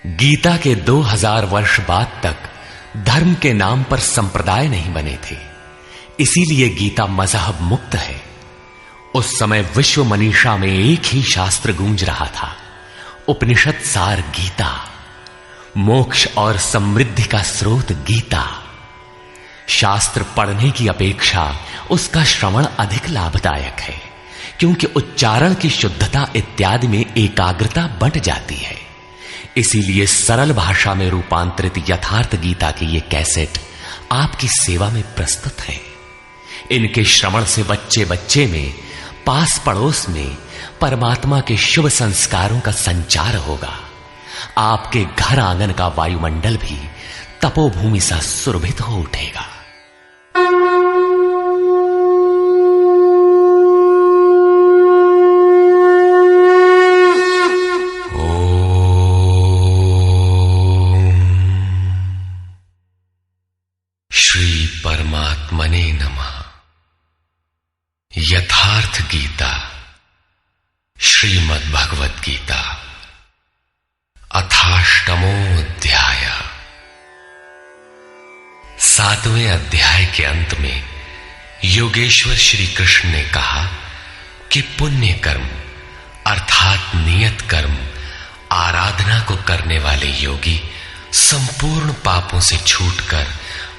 गीता के 2000 वर्ष बाद तक धर्म के नाम पर संप्रदाय नहीं बने थे, इसीलिए गीता मजहब मुक्त है। उस समय विश्व मनीषा में एक ही शास्त्र गूंज रहा था, उपनिषद सार गीता, मोक्ष और समृद्धि का स्रोत गीता। शास्त्र पढ़ने की अपेक्षा उसका श्रवण अधिक लाभदायक है, क्योंकि उच्चारण की शुद्धता इत्यादि में एकाग्रता बंट जाती है। इसीलिए सरल भाषा में रूपांतरित यथार्थ गीता की ये कैसेट आपकी सेवा में प्रस्तुत है। इनके श्रवण से बच्चे बच्चे में, पास पड़ोस में परमात्मा के शुभ संस्कारों का संचार होगा। आपके घर आंगन का वायुमंडल भी तपोभूमि सा सुरभित हो उठेगा। श्री परमात्मने नमः। यथार्थ गीता, श्रीमद् भगवद गीता, अथाष्टमो अध्याय। 7वें अध्याय के अंत में योगेश्वर श्री कृष्ण ने कहा कि पुण्य कर्म अर्थात नियत कर्म आराधना को करने वाले योगी संपूर्ण पापों से छूटकर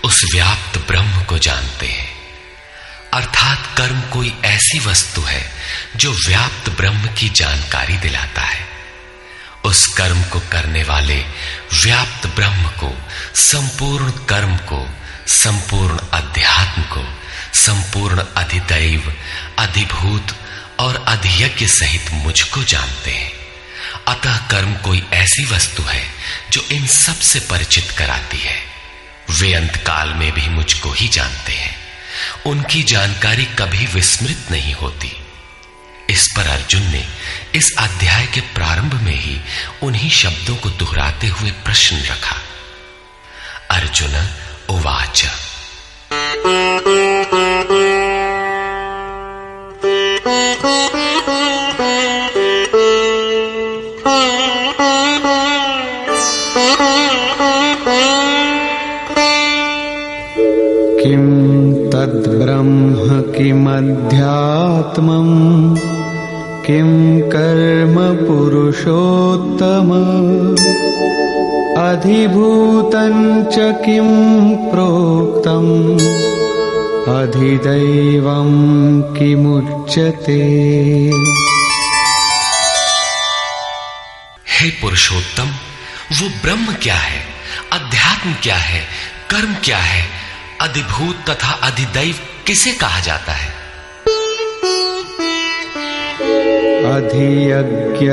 उस व्याप्त ब्रह्म को जानते हैं। अर्थात कर्म कोई ऐसी वस्तु है जो व्याप्त ब्रह्म की जानकारी दिलाता है। उस कर्म को करने वाले व्याप्त ब्रह्म को, संपूर्ण कर्म को, संपूर्ण अध्यात्म को, संपूर्ण अधिदैव, अधिभूत और अधियज्ञ सहित मुझको जानते हैं। अतः कर्म कोई ऐसी वस्तु है जो इन सब से परिचित कराती है। वे अंतकाल में भी मुझको ही जानते हैं। उनकी जानकारी कभी विस्मृत नहीं होती। इस पर अर्जुन ने इस अध्याय के प्रारंभ में ही उन्हीं शब्दों को दोहराते हुए प्रश्न रखा। अर्जुन उवाच। किम तद्ब्रह्म किमध्यात्मम् किम कर्म पुरुषोत्तम अधिभूतं च किम प्रोक्तम् अधिदैवं किमुच्यते। हे पुरुषोत्तम, वो ब्रह्म क्या है, अध्यात्म क्या है, कर्म क्या है, अधिभूत तथा अधिदैव किसे कहा जाता है? अधियज्ञ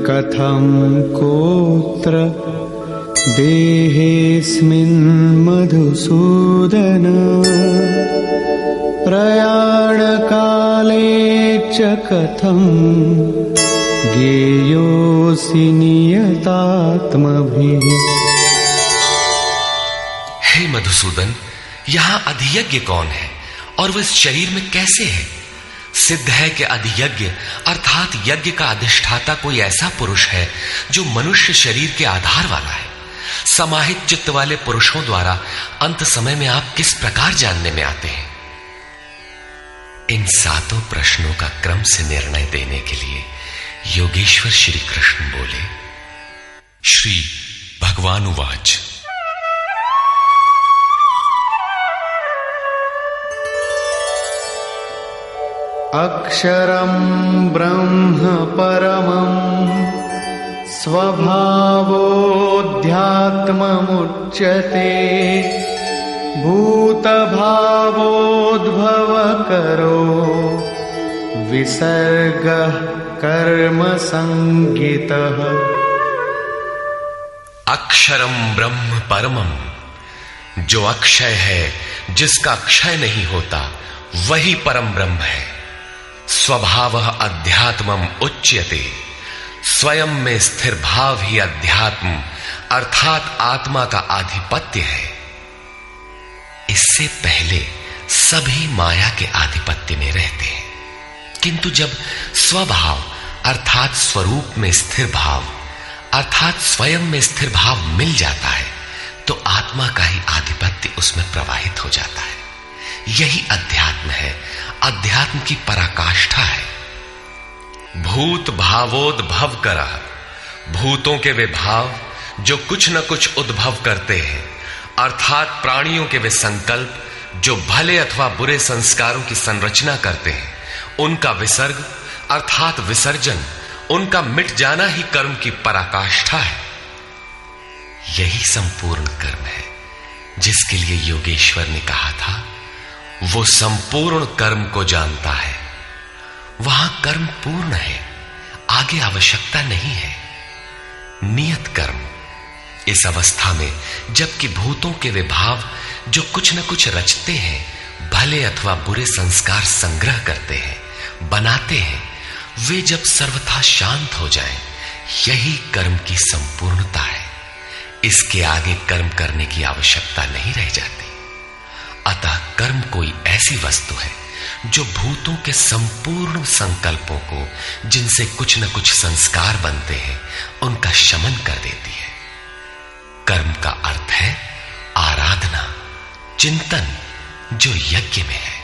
कथम कोत्र देहेऽस्मिन् मधुसूदन प्रयाण काले च कथम ज्ञेयोऽसि नियतात्मभिः। हे मधुसूदन, यहां अधियज्ञ कौन है और वह इस शरीर में कैसे है? सिद्ध है कि अधियज्ञ अर्थात यज्ञ का अधिष्ठाता कोई ऐसा पुरुष है जो मनुष्य शरीर के आधार वाला है। समाहित चित्त वाले पुरुषों द्वारा अंत समय में आप किस प्रकार जानने में आते हैं? इन 7 प्रश्नों का क्रम से निर्णय देने के लिए योगेश्वर श्री कृष्ण बोले। श्री भगवान उवाच। अक्षरं ब्रह्म परमं स्वभावोऽध्यात्ममुच्यते भूतभावोद्भवकरो विसर्गः कर्म संज्ञितः। अक्षरम ब्रह्म परमम, जो अक्षय है, जिसका क्षय नहीं होता, वही परम ब्रह्म है। स्वभावः अध्यात्मम उच्यते, स्वयं में स्थिर भाव ही अध्यात्म अर्थात आत्मा का आधिपत्य है। इससे पहले सभी माया के आधिपत्य में रहते हैं, किंतु जब स्वभाव अर्थात स्वरूप में स्थिर भाव अर्थात स्वयं में स्थिर भाव मिल जाता है तो आत्मा का ही आधिपत्य उसमें प्रवाहित हो जाता है। यही अध्यात्म है, अध्यात्म की पराकाष्ठा है। भूत भावोद्भव करा, भूतों के वे भाव जो कुछ न कुछ उद्भव करते हैं, अर्थात प्राणियों के वे संकल्प जो भले अथवा बुरे संस्कारों की संरचना करते हैं, उनका विसर्ग अर्थात विसर्जन, उनका मिट जाना ही कर्म की पराकाष्ठा है। यही संपूर्ण कर्म है जिसके लिए योगेश्वर ने कहा था, वो संपूर्ण कर्म को जानता है। वहां कर्म पूर्ण है, आगे आवश्यकता नहीं है। नियत कर्म, इस अवस्था में जबकि भूतों के वे भाव जो कुछ न कुछ रचते हैं, भले अथवा बुरे संस्कार संग्रह करते हैं, बनाते हैं, वे जब सर्वथा शांत हो जाएं, यही कर्म की संपूर्णता है। इसके आगे कर्म करने की आवश्यकता नहीं रह जाती। अतः कर्म कोई ऐसी वस्तु है जो भूतों के संपूर्ण संकल्पों को, जिनसे कुछ न कुछ संस्कार बनते हैं, उनका शमन कर देती है। कर्म का अर्थ है आराधना, चिंतन, जो यज्ञ में है।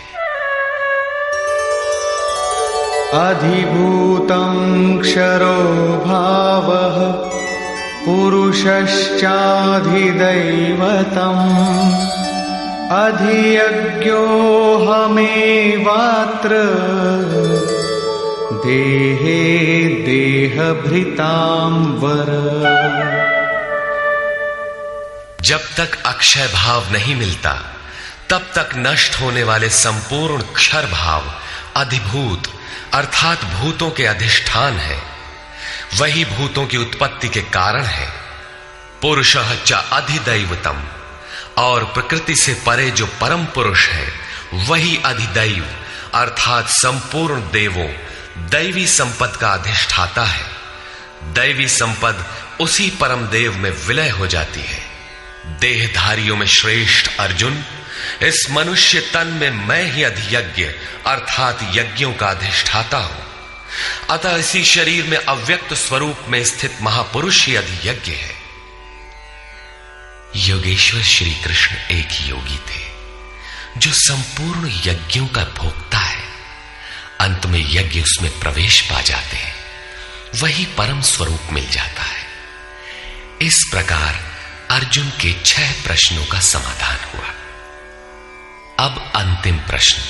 अधिभूतं क्षरो भावः पुरुषश्चाधिदैवतम् अधियज्ञोऽहमेवात्र देहे देहभृतां वर। जब तक अक्षय भाव नहीं मिलता तब तक नष्ट होने वाले संपूर्ण क्षर भाव अधिभूत अर्थात भूतों के अधिष्ठान है। वही भूतों की उत्पत्ति के कारण है। पुरुषः च अधिदैवतम, और प्रकृति से परे जो परम पुरुष है वही अधिदैव अर्थात संपूर्ण देवों, दैवी संपद का अधिष्ठाता है। दैवी संपद उसी परम देव में विलय हो जाती है। देहधारियों में श्रेष्ठ अर्जुन, इस मनुष्य तन में मैं ही अधियज्ञ अर्थात यज्ञों का अधिष्ठाता हूं। अतः इसी शरीर में अव्यक्त स्वरूप में स्थित महापुरुष ही अधियज्ञ है। योगेश्वर श्री कृष्ण एक योगी थे जो संपूर्ण यज्ञों का भोक्ता है। अंत में यज्ञ उसमें प्रवेश पा जाते हैं, वही परम स्वरूप मिल जाता है। इस प्रकार अर्जुन के 6 प्रश्नों का समाधान हुआ। अब अंतिम प्रश्न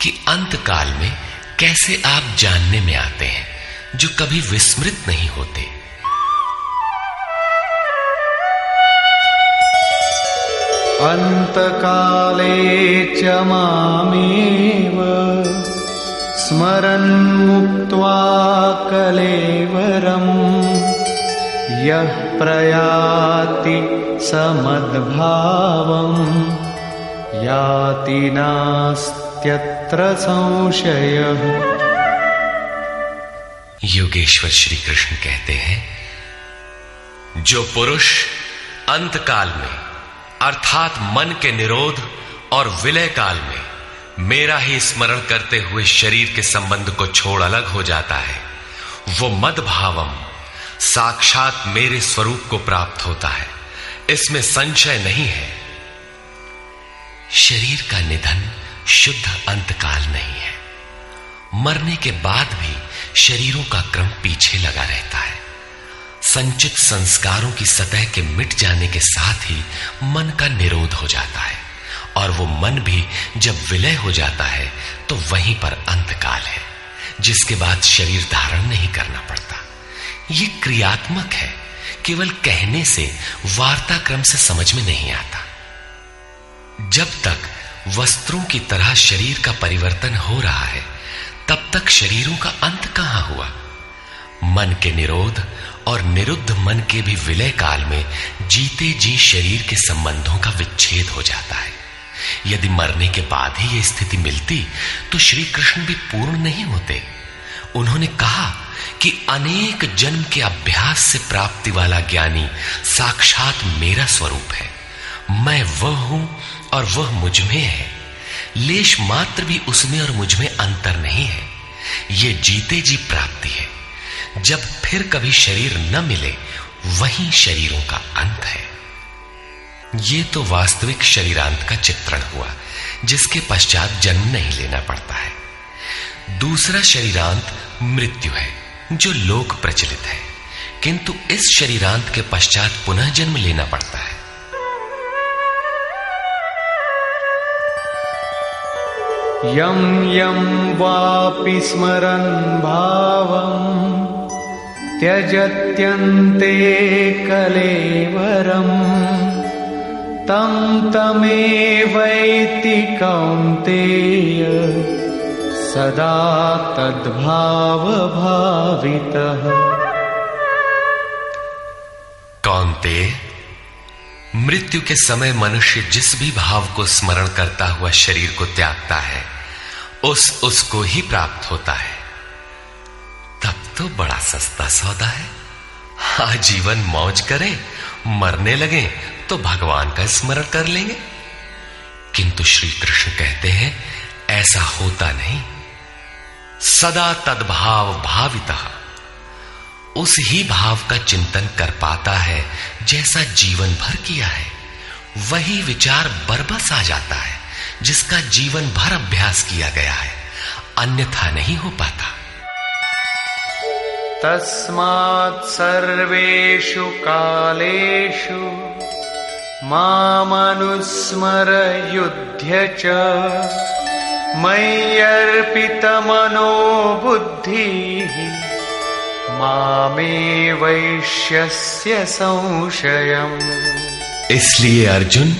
कि अंत काल में कैसे आप जानने में आते हैं जो कभी विस्मृत नहीं होते। अंतकाले च मामेव स्मरन् मुक्त्वा कलेवरम् यः प्रयाति समद्भावम् याति नास्त्यत्र संशयः। योगेश्वर श्री कृष्ण कहते हैं, जो पुरुष अंतकाल में अर्थात मन के निरोध और विलय काल में मेरा ही स्मरण करते हुए शरीर के संबंध को छोड़ अलग हो जाता है, वो मद्भावम साक्षात मेरे स्वरूप को प्राप्त होता है। इसमें संशय नहीं है। शरीर का निधन शुद्ध अंतकाल नहीं है। मरने के बाद भी शरीरों का क्रम पीछे लगा रहता है। संचित संस्कारों की सतह के मिट जाने के साथ ही मन का निरोध हो जाता है, और वो मन भी जब विलय हो जाता है तो वहीं पर अंतकाल है, जिसके बाद शरीर धारण नहीं करना पड़ता। ये क्रियात्मक है, केवल कहने से, वार्ताक्रम से समझ में नहीं आता। जब तक वस्त्रों की तरह शरीर का परिवर्तन हो रहा है तब तक शरीरों का अंत कहां हुआ। मन के निरोध और निरुद्ध मन के भी विलय काल में जीते जी शरीर के संबंधों का विच्छेद हो जाता है। यदि मरने के बाद ही यह स्थिति मिलती तो श्री कृष्ण भी पूर्ण नहीं होते। उन्होंने कहा कि अनेक जन्म के अभ्यास से प्राप्ति वाला ज्ञानी साक्षात मेरा स्वरूप है। मैं वह हूं और वह मुझ में है। लेश मात्र भी उसमें और मुझ में अंतर नहीं है। ये जीते जी प्राप्ति है। जब फिर कभी शरीर न मिले वहीं शरीरों का अंत है। ये तो वास्तविक शरीरांत का चित्रण हुआ, जिसके पश्चात जन्म नहीं लेना पड़ता है। दूसरा शरीरांत मृत्यु है, जो लोक प्रचलित है, किंतु इस शरीरांत के पश्चात पुनः जन्म लेना पड़ता है। यं यं वापि स्मरन् भावं त्यजत्यन्ते कलेवरं तं तमेवैति कौन्तेय सदा तद्भाव भावितः। कौन्तेय, मृत्यु के समय मनुष्य जिस भी भाव को स्मरण करता हुआ शरीर को त्यागता है, उसको ही प्राप्त होता है। तब तो बड़ा सस्ता सौदा है। आजीवन मौज करें, मरने लगे तो भगवान का स्मरण कर लेंगे। किंतु श्री कृष्ण कहते हैं ऐसा होता नहीं। सदा तद्भाव भावितः, उस ही भाव का चिंतन कर पाता है जैसा जीवन भर किया है। वही विचार बरबस आ जाता है जिसका जीवन भर अभ्यास किया गया है, अन्यथा नहीं हो पाता। तस्मात् सर्वेषु कालेषु मामनुस्मर युध्य च मय्यर्पितमनो बुद्धिः मामे वैश्यस्य संशयम्। इसलिए अर्जुन,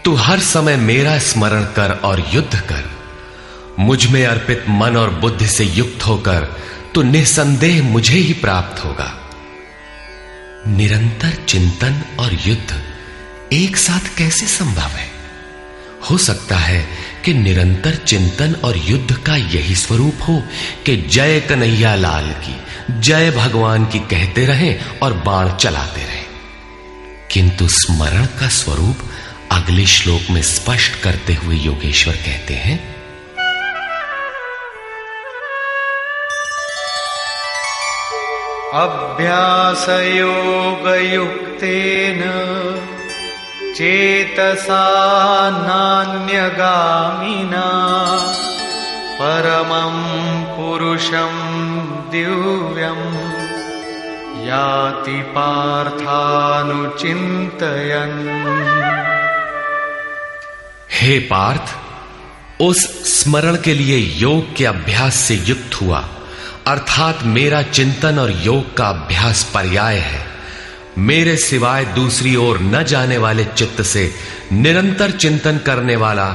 तू हर समय मेरा स्मरण कर और युद्ध कर। मुझ में अर्पित मन और बुद्धि से युक्त होकर तो निसंदेह मुझे ही प्राप्त होगा। निरंतर चिंतन और युद्ध एक साथ कैसे संभव है? हो सकता है कि निरंतर चिंतन और युद्ध का यही स्वरूप हो कि जय कन्हैया लाल की, जय भगवान की कहते रहें और बाण चलाते रहें। किंतु स्मरण का स्वरूप अगले श्लोक में स्पष्ट करते हुए योगेश्वर कहते हैं, अभ्यास योग युक्तेन चेतसा नान्यगामिना परमं पुरुषं दिव्यं याति पार्थानुचिन्तयन्। हे पार्थ, उस स्मरण के लिए योग के अभ्यास से युक्त हुआ, अर्थात मेरा चिंतन और योग का अभ्यास पर्याय है। मेरे सिवाय दूसरी ओर न जाने वाले चित्त से निरंतर चिंतन करने वाला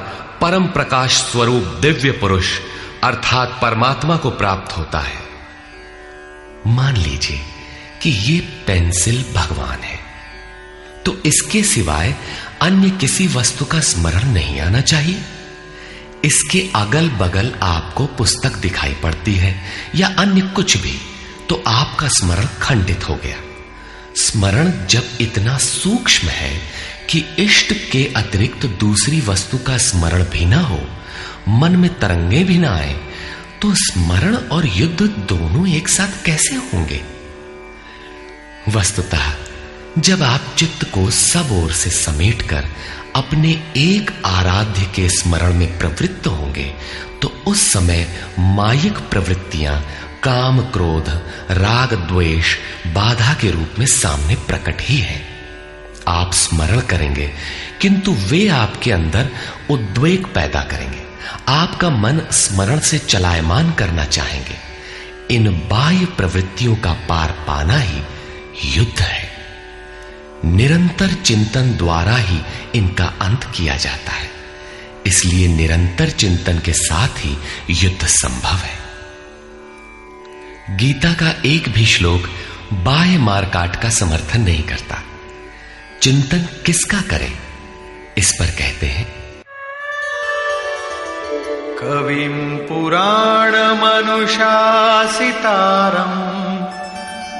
परम प्रकाश स्वरूप दिव्य पुरुष अर्थात परमात्मा को प्राप्त होता है। मान लीजिए कि ये पेंसिल भगवान है, तो इसके सिवाय अन्य किसी वस्तु का स्मरण नहीं आना चाहिए। इसके अगल बगल आपको पुस्तक दिखाई पड़ती है या अन्य कुछ भी, तो आपका स्मरण खंडित हो गया। स्मरण जब इतना सूक्ष्म है कि इष्ट के अतिरिक्त दूसरी वस्तु का स्मरण भी ना हो, मन में तरंगे भी ना आए, तो स्मरण और युद्ध दोनों एक साथ कैसे होंगे? वस्तुतः जब आप चित्त को सब ओर से समेटकर अपने एक आराध्य के स्मरण में प्रवृत्त होंगे, तो उस समय मायिक प्रवृत्तियां काम क्रोध राग द्वेष बाधा के रूप में सामने प्रकट ही है। आप स्मरण करेंगे किंतु वे आपके अंदर उद्वेग पैदा करेंगे। आपका मन स्मरण से चलायमान करना चाहेंगे। इन बाह्य प्रवृत्तियों का पार पाना ही युद्ध है। निरंतर चिंतन द्वारा ही इनका अंत किया जाता है। इसलिए निरंतर चिंतन के साथ ही युद्ध संभव है। गीता का एक भी श्लोक बाह्य मारकाट का समर्थन नहीं करता। चिंतन किसका करें, इस पर कहते हैं, कविं पुराणमनुशासितारम्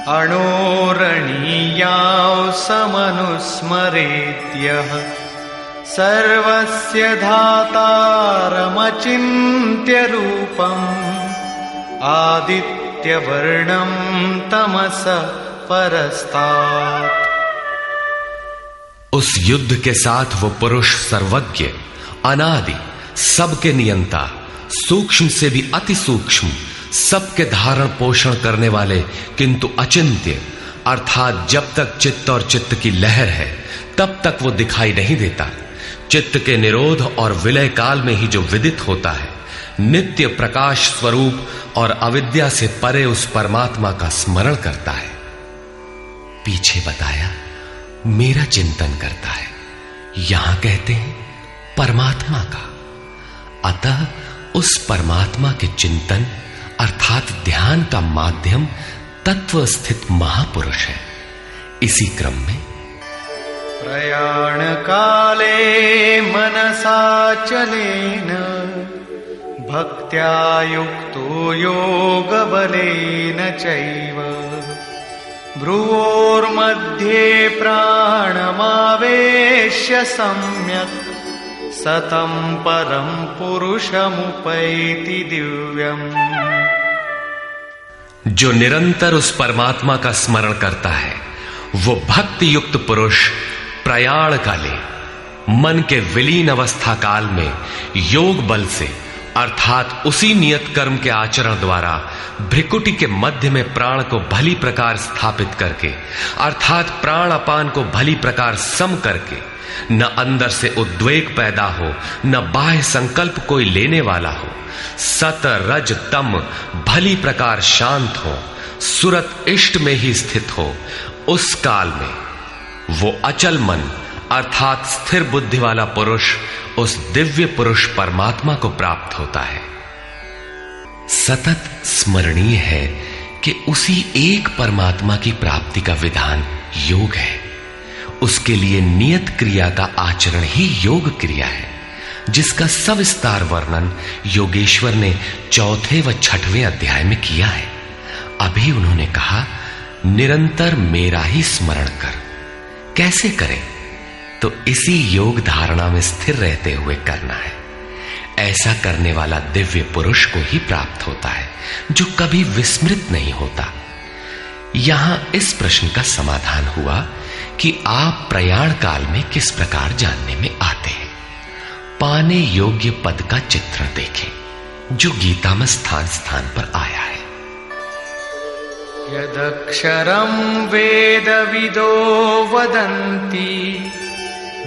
अणोरणीयां समनुस्मरेत्यः सर्वस्य धातारमचिन्त्य रूपम् आदित्यवर्णं तमस परस्तात्। उस युद्ध के साथ वो पुरुष सर्वज्ञ, अनादि, सबके नियंता, सूक्ष्म से भी अति सूक्ष्म, सबके धारण पोषण करने वाले किंतु अचिंत्य, अर्थात जब तक चित्त और चित्त की लहर है तब तक वो दिखाई नहीं देता। चित्त के निरोध और विलय काल में ही जो विदित होता है, नित्य प्रकाश स्वरूप और अविद्या से परे उस परमात्मा का स्मरण करता है। पीछे बताया मेरा चिंतन करता है, यहां कहते हैं परमात्मा का। अतः उस परमात्मा के चिंतन अर्थात ध्यान का माध्यम तत्व स्थित महापुरुष है। इसी क्रम में प्रयाण काले मनसाचलेन भक्त्या युक्तो योग बलेन चैव भ्रुवोर्मध्ये प्राणमावेश्य सम्यक् सतं परं पुरुषमुपैति दिव्यम्। जो निरंतर उस परमात्मा का स्मरण करता है वो भक्ति युक्त पुरुष प्रयाण काले, मन के विलीन अवस्था काल में योग बल से अर्थात उसी नियत कर्म के आचरण द्वारा भ्रिकुटी के मध्य में प्राण को भली प्रकार स्थापित करके अर्थात प्राण अपान को भली प्रकार सम करके न अंदर से उद्वेग पैदा हो न बाह्य संकल्प कोई लेने वाला हो, सत रज तम भली प्रकार शांत हो, सुरत इष्ट में ही स्थित हो, उस काल में वो अचल मन अर्थात स्थिर बुद्धि वाला पुरुष उस दिव्य पुरुष परमात्मा को प्राप्त होता है। सतत स्मरणीय है कि उसी एक परमात्मा की प्राप्ति का विधान योग है। उसके लिए नियत क्रिया का आचरण ही योग क्रिया है, जिसका सविस्तार वर्णन योगेश्वर ने 4वें व 6वें अध्याय में किया है। अभी उन्होंने कहा निरंतर मेरा ही स्मरण कर। कैसे करें? तो इसी योग धारणा में स्थिर रहते हुए करना है। ऐसा करने वाला दिव्य पुरुष को ही प्राप्त होता है, जो कभी विस्मृत नहीं होता। यहां इस प्रश्न का समाधान हुआ कि आप प्रयाण काल में किस प्रकार जानने में आते हैं। पाने योग्य पद का चित्रण देखें, जो गीता में स्थान स्थान पर आया है। यदक्षरं वेदविदो वदन्ति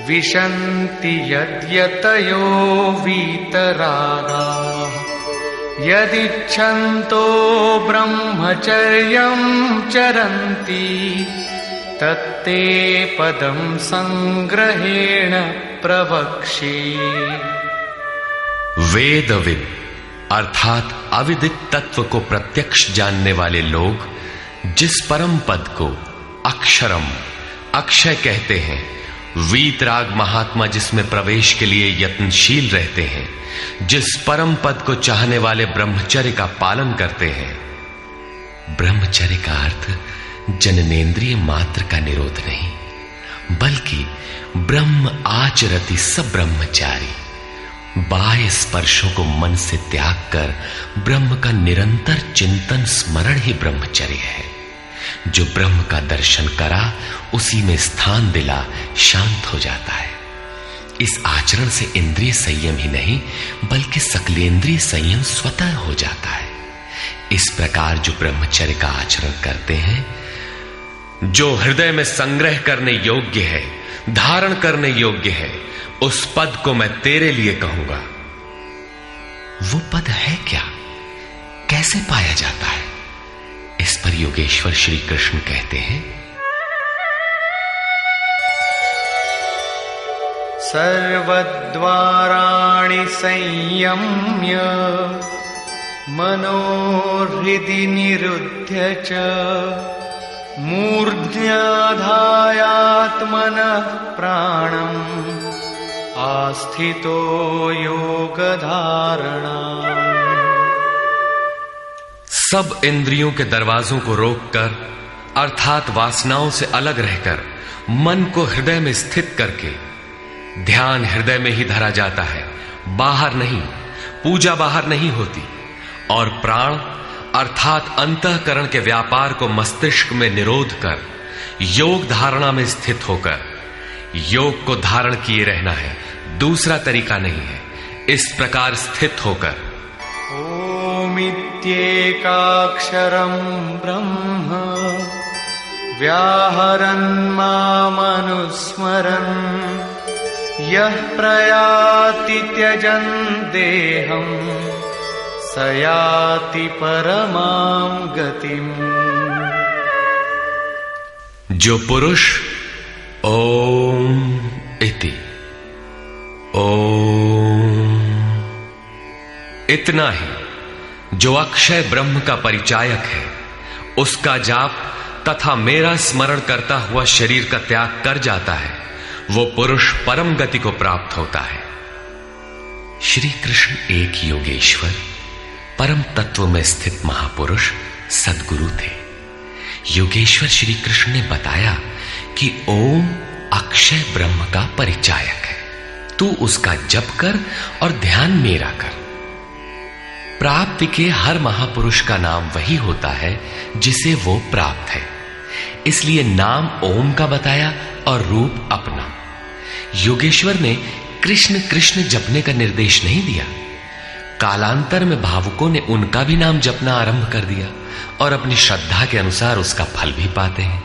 विशन्ति यद्यतयो वीतरागाः यदिच्छन्तो ब्रह्मचर्यं चरन्ति तत्ते पदं संग्रहेण प्रवक्ष्ये। वेदविद अर्थात अविदित तत्व को प्रत्यक्ष जानने वाले लोग जिस परम पद को अक्षरम अक्षय कहते हैं, वीतराग महात्मा जिसमें प्रवेश के लिए यत्नशील रहते हैं, जिस परम पद को चाहने वाले ब्रह्मचर्य का पालन करते हैं। ब्रह्मचर्य का अर्थ जननेन्द्रिय मात्र का निरोध नहीं, बल्कि ब्रह्म आचरति सब ब्रह्मचारी, बाह्य स्पर्शों को मन से त्याग कर ब्रह्म का निरंतर चिंतन स्मरण ही ब्रह्मचर्य है। जो ब्रह्म का दर्शन करा उसी में स्थान दिला शांत हो जाता है। इस आचरण से इंद्रिय संयम ही नहीं बल्कि सकलेंद्रिय संयम स्वतः हो जाता है। इस प्रकार जो ब्रह्मचर्य का आचरण करते हैं, जो हृदय में संग्रह करने योग्य है, धारण करने योग्य है, उस पद को मैं तेरे लिए कहूंगा। वो पद है क्या? कैसे पाया जाता है? इस पर योगेश्वर श्री कृष्ण कहते हैं, सर्वद्वाराणि संयम्य मनोहृदि निरुध्य च मूर्ध्याधायात्मनः प्राणम् आस्थितो योगधारणा। सब इंद्रियों के दरवाजों को रोककर अर्थात वासनाओं से अलग रहकर मन को हृदय में स्थित करके ध्यान हृदय में ही धरा जाता है, बाहर नहीं। पूजा बाहर नहीं होती। और प्राण अर्थात अंतःकरण के व्यापार को मस्तिष्क में निरोध कर योग धारणा में स्थित होकर योग को धारण किए रहना है, दूसरा तरीका नहीं है। इस प्रकार स्थित होकर ओमित्येकाक्षरं ब्रह्म व्याहरन् मामनुस्मरन् यः प्रयाति त्यजन् देहं स याति परमां गतिम्। जो पुरुष ओम इति ओम इतना ही जो अक्षय ब्रह्म का परिचायक है, उसका जाप तथा मेरा स्मरण करता हुआ शरीर का त्याग कर जाता है, वो पुरुष परम गति को प्राप्त होता है। श्री कृष्ण एक योगेश्वर परम तत्व में स्थित महापुरुष सद्गुरु थे। योगेश्वर श्री कृष्ण ने बताया कि ओम अक्षय ब्रह्म का परिचायक है, तू उसका जप कर और ध्यान मेरा कर। प्राप्ति के हर महापुरुष का नाम वही होता है जिसे वो प्राप्त है, इसलिए नाम ओम का बताया और रूप अपना। योगेश्वर ने कृष्ण कृष्ण जपने का निर्देश नहीं दिया। कालांतर में भावुकों ने उनका भी नाम जपना आरंभ कर दिया और अपनी श्रद्धा के अनुसार उसका फल भी पाते हैं।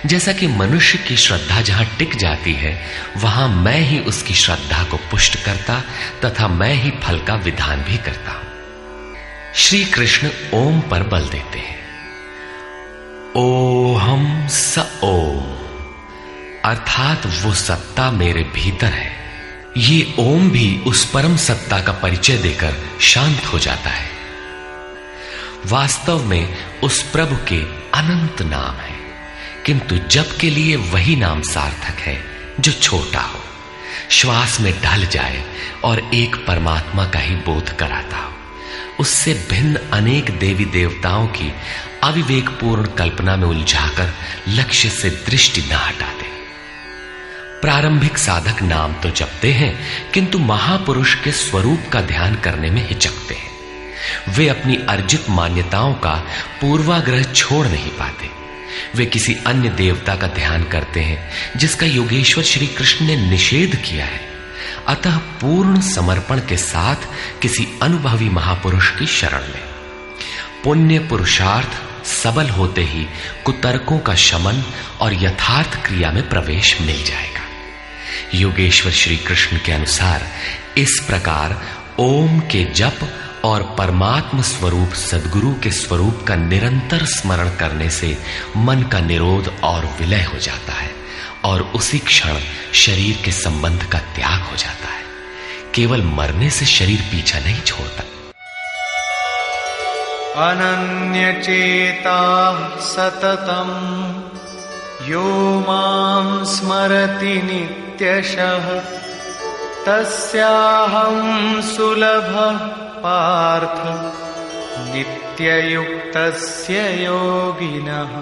जैसा कि मनुष्य की श्रद्धा जहां टिक जाती है, वहां मैं ही उसकी श्रद्धा को पुष्ट करता तथा मैं ही फल का विधान भी करता हूं। श्री कृष्ण ओम पर बल देते हैं। ओहम स ओम, अर्थात वो सत्ता मेरे भीतर है। ये ओम भी उस परम सत्ता का परिचय देकर शांत हो जाता है। वास्तव में उस प्रभु के अनंत नाम है, किंतु जप के लिए वही नाम सार्थक है जो छोटा हो, श्वास में ढल जाए और एक परमात्मा का ही बोध कराता हो। उससे भिन्न अनेक देवी देवताओं की अविवेकपूर्ण कल्पना में उलझाकर लक्ष्य से दृष्टि न हटाते। प्रारंभिक साधक नाम तो जपते हैं, किंतु महापुरुष के स्वरूप का ध्यान करने में हिचकते हैं। वे अपनी अर्जित मान्यताओं का पूर्वाग्रह छोड़ नहीं पाते। वे किसी अन्य देवता का ध्यान करते हैं जिसका योगेश्वर श्री कृष्ण ने निषेध किया है। अतः पूर्ण समर्पण के साथ किसी अनुभवी महापुरुष की शरण लें। पुण्य पुरुषार्थ सबल होते ही कुतर्कों का शमन और यथार्थ क्रिया में प्रवेश मिल जाएगा। योगेश्वर श्री कृष्ण के अनुसार इस प्रकार ओम के जप और परमात्म स्वरूप सद्गुरु के स्वरूप का निरंतर स्मरण करने से मन का निरोध और विलय हो जाता है और उसी क्षण शरीर के संबंध का त्याग हो जाता है। केवल मरने से शरीर पीछा नहीं छोड़ता। अनन्यचेता सततम यो मां स्मरति नित्यशः तस्याहं सुलभः पार्थ नित्ययुक्तस्य योगिनः।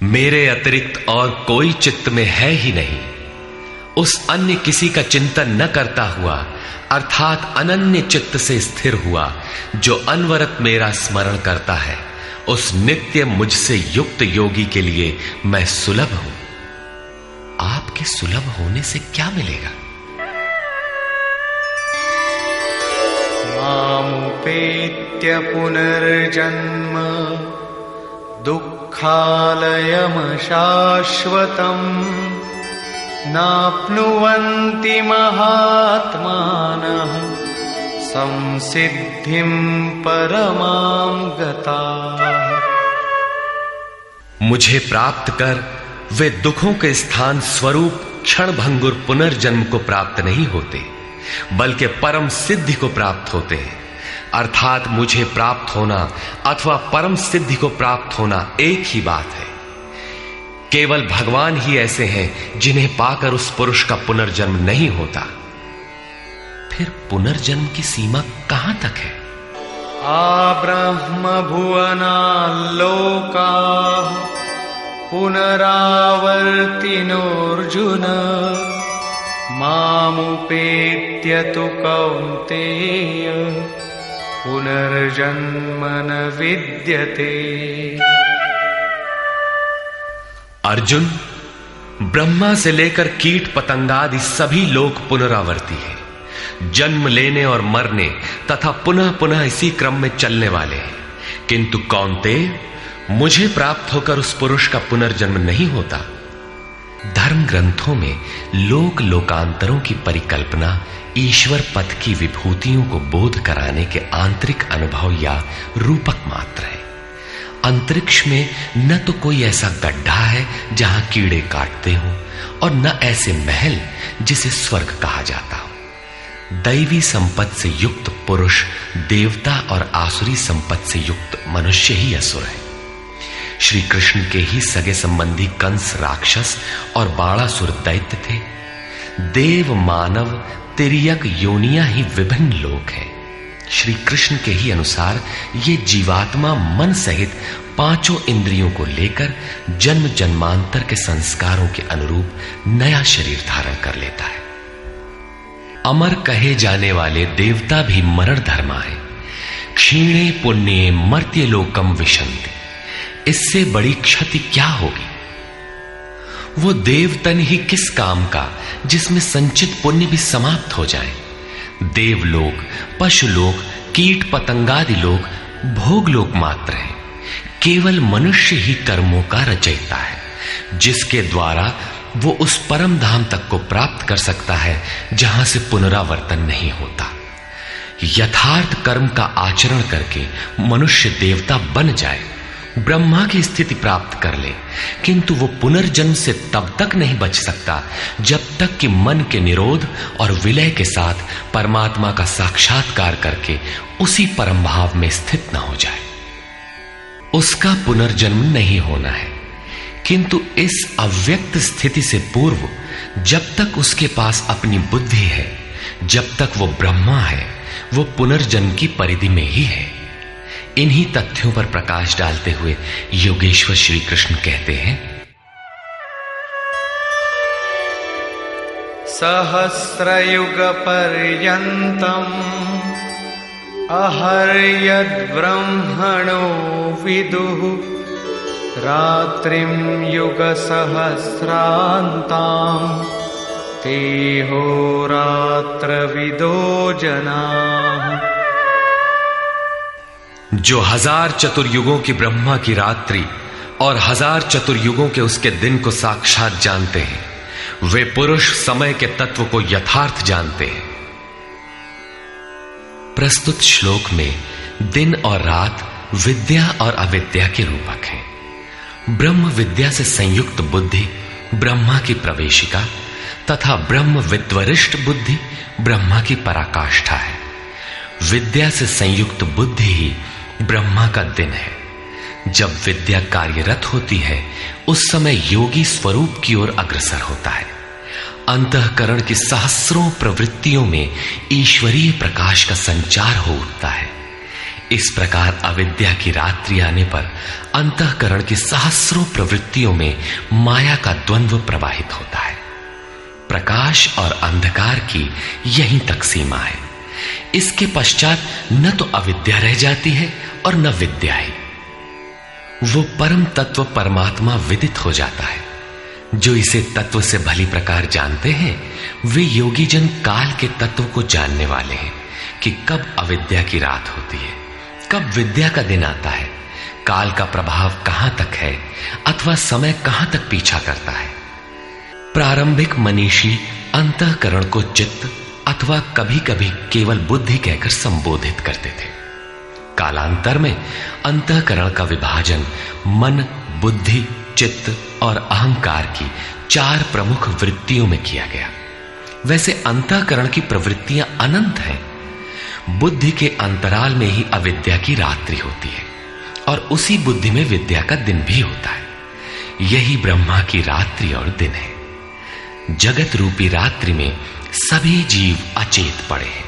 मेरे अतिरिक्त और कोई चित्त में है ही नहीं। उस अन्य किसी का चिंतन न करता हुआ अर्थात अनन्य चित्त से स्थिर हुआ जो अनवरत मेरा स्मरण करता है, उस नित्य मुझसे युक्त योगी के लिए मैं सुलभ हूं। आपके सुलभ होने से क्या मिलेगा? मामुपेत्य पुनर्जन्म दुःखालयमशाश्वतम् नाप्नुवन्ति महात्मानः संसिद्धिं परमां गताः। मुझे प्राप्त कर वे दुखों के स्थान स्वरूप क्षणभंगुर पुनर्जन्म को प्राप्त नहीं होते, बल्कि परम सिद्धि को प्राप्त होते हैं। अर्थात मुझे प्राप्त होना अथवा परम सिद्धि को प्राप्त होना एक ही बात है। केवल भगवान ही ऐसे हैं जिन्हें पाकर उस पुरुष का पुनर्जन्म नहीं होता। फिर पुनर्जन्म की सीमा कहां तक है? आब्रह्म भुवनाल्लोकाः पुनरावर्तिनोऽर्जुन मामुपेत्य तु कौन्तेय पुनर्जन्म न विद्यते। अर्जुन, ब्रह्मा से लेकर कीट पतंगादि सभी लोग पुनरावर्ती हैं, जन्म लेने और मरने तथा पुनः पुनः इसी क्रम में चलने वाले हैं। किंतु कौन्तेय, मुझे प्राप्त होकर उस पुरुष का पुनर्जन्म नहीं होता। धर्म ग्रंथों में लोक लोकांतरों की परिकल्पना ईश्वर पद की विभूतियों को बोध कराने के आंतरिक अनुभव या रूपक मात्र है। अंतरिक्ष में न तो कोई ऐसा गड्ढा है जहां कीड़े काटते हों और न ऐसे महल जिसे स्वर्ग कहा जाता हो। दैवी संपत्ति से युक्त पुरुष देवता और आसुरी संपत्ति से युक्त मनुष्य ही असुर है। श्री कृष्ण के ही सगे संबंधी कंस राक्षस और बाणासुर दैत्य थे। देव मानव तिर्यक योनियां ही विभिन्न लोक हैं। श्री कृष्ण के ही अनुसार ये जीवात्मा मन सहित पांचों इंद्रियों को लेकर जन्म जन्मांतर के संस्कारों के अनुरूप नया शरीर धारण कर लेता है। अमर कहे जाने वाले देवता भी मरण धर्मा है। क्षीणे पुण्ये मर्त्य लोकम विशन्ति। इससे बड़ी क्षति क्या होगी? वो देवतन ही किस काम का जिसमें संचित पुण्य भी समाप्त हो जाए। देवलोक, पशुलोक, कीट पतंगादि लोग भोगलोक मात्र हैं। केवल मनुष्य ही कर्मों का रचयिता है, जिसके द्वारा वो उस परम धाम तक को प्राप्त कर सकता है जहां से पुनरावर्तन नहीं होता। यथार्थ कर्म का आचरण करके मनुष्य देवता बन जाए, ब्रह्मा की स्थिति प्राप्त कर ले, किंतु वो पुनर्जन्म से तब तक नहीं बच सकता जब तक कि मन के निरोध और विलय के साथ परमात्मा का साक्षात्कार करके उसी परम भाव में स्थित न हो जाए। उसका पुनर्जन्म नहीं होना है, किंतु इस अव्यक्त स्थिति से पूर्व जब तक उसके पास अपनी बुद्धि है, जब तक वो ब्रह्मा है, वो पुनर्जन्म की परिधि में ही है। इन्हीं तथ्यों पर प्रकाश डालते हुए योगेश्वर श्री कृष्ण कहते हैं, सहस्रयुग पर्यन्तम् अहर्यद् ब्रह्मणो विदुः रात्रिं युग सहस्रान्ताम् तेहोरात्रविदो जनाः। जो 1000 चतुर्युगों की ब्रह्मा की रात्रि और 1000 चतुर्युगों के उसके दिन को साक्षात जानते हैं, वे पुरुष समय के तत्व को यथार्थ जानते हैं। प्रस्तुत श्लोक में दिन और रात विद्या और अविद्या के रूपक हैं। ब्रह्म विद्या से संयुक्त बुद्धि ब्रह्मा की प्रवेशिका तथा ब्रह्म विद्वरिष्ठ बुद्धि ब्रह्मा की पराकाष्ठा है। विद्या से संयुक्त बुद्धि ही ब्रह्मा का दिन है। जब विद्या कार्यरत होती है उस समय योगी स्वरूप की ओर अग्रसर होता है। अंतःकरण की सहस्रों प्रवृत्तियों में ईश्वरीय प्रकाश का संचार हो उठता है। इस प्रकार अविद्या की रात्रि आने पर अंतःकरण की सहस्रों प्रवृत्तियों में माया का द्वंद्व प्रवाहित होता है। प्रकाश और अंधकार की यहीं तक सीमा है। इसके पश्चात न तो अविद्या रह जाती है और न विद्या ही। वो परम तत्व परमात्मा विदित हो जाता है। जो इसे तत्व से भली प्रकार जानते हैं वे योगी जन काल के तत्व को जानने वाले हैं कि कब अविद्या की रात होती है, कब विद्या का दिन आता है, काल का प्रभाव कहां तक है अथवा समय कहां तक पीछा करता है। प्रारंभिक मनीषी अंतःकरण को चित्त अथवा कभी कभी केवल बुद्धि कहकर संबोधित करते थे। कालांतर में अंतःकरण का विभाजन मन, बुद्धि, चित्त और अहंकार की 4 प्रमुख वृत्तियों में किया गया। वैसे अंतःकरण की प्रवृत्तियां अनंत हैं। बुद्धि के अंतराल में ही अविद्या की रात्रि होती है और उसी बुद्धि में विद्या का दिन भी होता है। यही ब्रह्मा की रात्रि और दिन है। जगत रूपी रात्रि में सभी जीव अचेत पड़े हैं।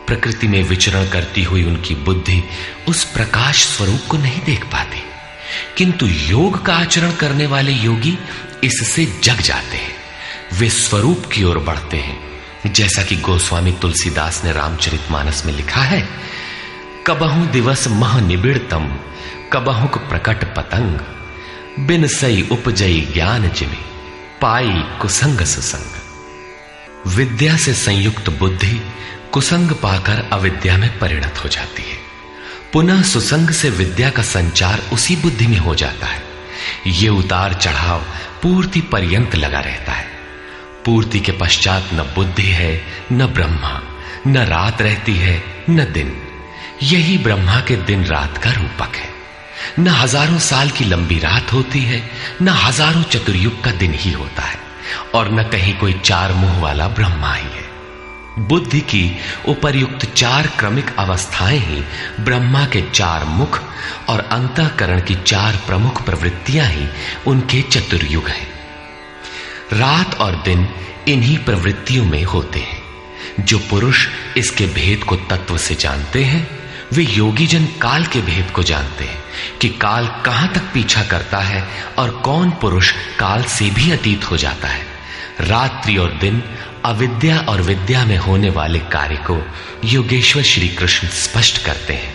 प्रकृति में विचरण करती हुई उनकी बुद्धि उस प्रकाश स्वरूप को नहीं देख पाती, किंतु योग का आचरण करने वाले योगी इससे जग जाते हैं। वे स्वरूप की ओर बढ़ते हैं। जैसा कि गोस्वामी तुलसीदास ने रामचरितमानस में लिखा है, कबहु दिवस मह निबिड़तम, कबहुक प्रकट पतंग, बिन सई उपजई ज्ञान जिमि, पाई कुसंग सुसंग। विद्या से संयुक्त बुद्धि कुसंग पाकर अविद्या में परिणत हो जाती है। पुनः सुसंग से विद्या का संचार उसी बुद्धि में हो जाता है। ये उतार चढ़ाव पूर्ति पर्यंत लगा रहता है। पूर्ति के पश्चात न बुद्धि है न ब्रह्मा, न रात रहती है न दिन। यही ब्रह्मा के दिन रात का रूपक है। न हजारों साल की लंबी रात होती है, न हजारों चतुर्युग का दिन ही होता है, और न कहीं कोई चार मुंह वाला ब्रह्मा ही है। बुद्धि की उपर्युक्त चार क्रमिक अवस्थाएं ही ब्रह्मा के चार मुख और अंतःकरण की चार प्रमुख प्रवृत्तियां ही उनके चतुर्युग हैं। रात और दिन इन्हीं प्रवृत्तियों में होते हैं। जो पुरुष इसके भेद को तत्व से जानते हैं, वे योगी जन काल के भेद को जानते हैं कि काल कहां तक पीछा करता है और कौन पुरुष काल से भी अतीत हो जाता है। रात्रि और दिन, अविद्या और विद्या में होने वाले कार्य को योगेश्वर श्री कृष्ण स्पष्ट करते हैं।